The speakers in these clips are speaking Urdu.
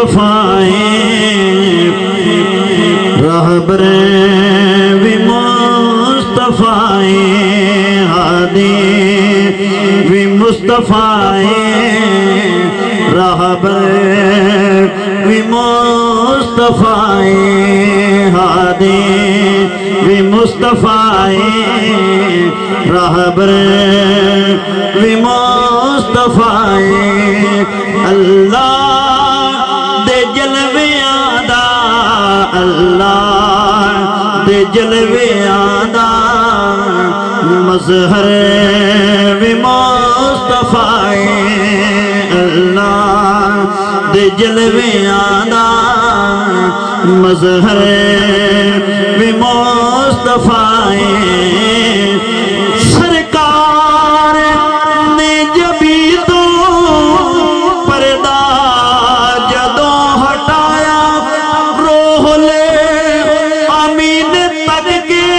مصطفیٰ رہبر بھی مصطفیٰ ہادی بھی مصطفیٰ رہبر بھی مصطفیٰ ہادی بھی مصطفیٰ رہبر بھی مصطفیٰ اللہ دے جلویاں دا اللہ دے جلویاں دا مظہر بھی مصطفیٰ اللہ دے جلویاں دا مظہر بھی مصطفیٰ سرکار نے جبھی تو پردہ جدوں ہٹایا روح لے امین تک کے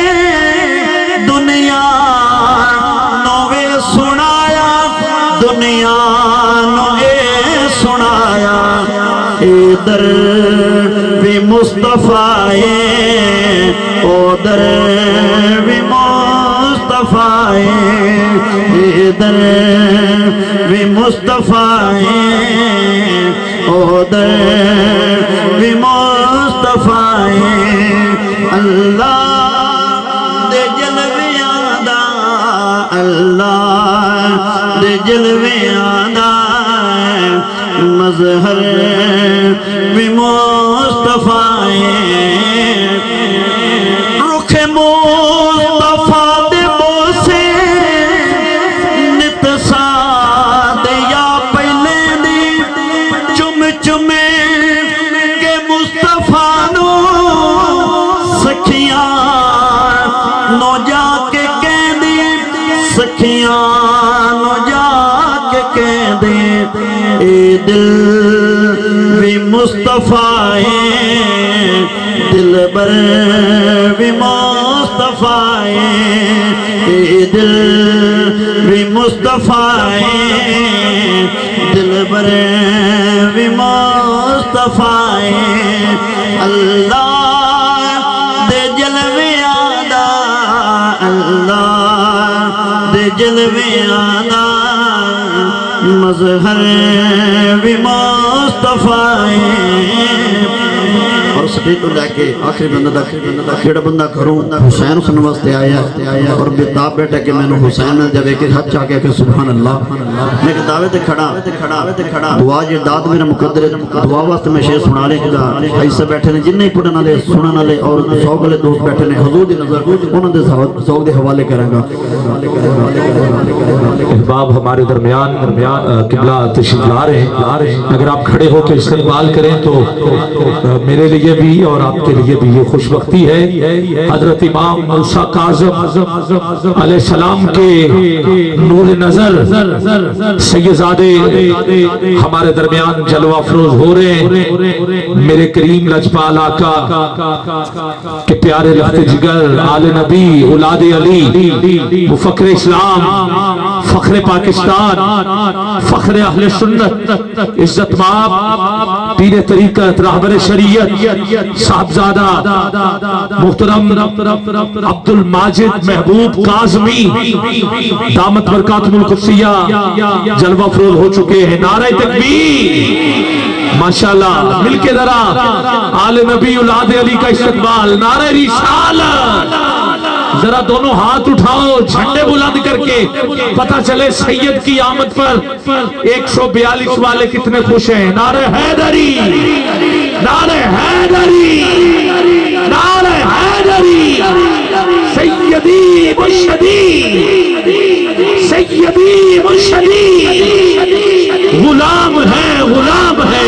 دنیا نوے سنایا دنیا نوے سنایا ادھر بھی مصطفیٰ ادھر بھی مصطفیٰ ادھر بھی مصطفیٰ ادھر بھی مصطفیٰ اللہ دے جلویاں دا اللہ دے جلویاں دا مظہر بھی مصطفیٰ رخ مصطفیٰ دے بوسے نت ساد یا پہلے دی چم چمے کے مصطفیٰ نو سکھیاں نو جا کے کہہ دی سکھیاں نو جا کے کہہ دی اے دل بھی مصطفیٰ دل بر بھی مصطفیٰ اے دل بھی مصطفیٰ دل بر بھی مصطفیٰ اللہ دے جلویاں دا اللہ دے جلویاں دا مظہر بھی مصطفیٰ اور سبھی تو لے کے آخری بندہ کھیڑا بندہ کروں حسین سن واسطے آیا اور بیتاب بیٹھا کہ میں نے حسین میں جب ایک ہاتھ چاہ کے سبحان اللہ میں کہ دعوے تے کھڑا دعا جی داد میرا مقدر دعا واسطے میں شیر سنا لے گا ایسے بیٹھے نے جن نہیں پڑھنا لے سننا لے اور سوگ لے دوست بیٹھے نے حضور دی نظر انہوں دے سوگ دے حوالے کریں گا احباب ہمارے درمیان قبلہ تشریف لا رہے ہیں اگر آپ کھڑے ہو کے استقبال کریں تو میرے لیے بھی اور آپ کے لیے بھی یہ خوش بختی ہے حضرت امام موسیٰ کاظم علیہ السلام کے نور نظر سیدزادے ہمارے درمیان جلوہ افروز ہو رہے ہیں میرے کریم لجپال آقا کے پیارے لفظ جگر آل نبی اولاد علی فخر اسلام فخر پاکستان فخر اہل سنت عزت مآب پیر طریقت رہبر شریعت صاحبزادہ محترم عبد الماجد محبوب کاظمی دامت برکاتہ القدسیہ جلوہ افروز ہو چکے ہیں نعرہ تکبیر ماشاءاللہ مل کے ذرا آل نبی اولاد علی کا استقبال نعرہ رسالت ذرا دونوں ہاتھ اٹھاؤ جھنڈے بلند کر کے پتہ چلے سید کی آمد پر 142 والے کتنے خوش ہیں نعرہ حیدری نعرہ حیدری نعرہ حیدری سیدی مشہدی سیدی مشہدی غلام ہے غلام ہے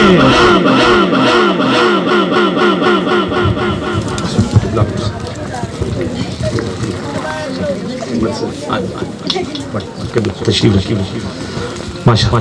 تشریف ماشاء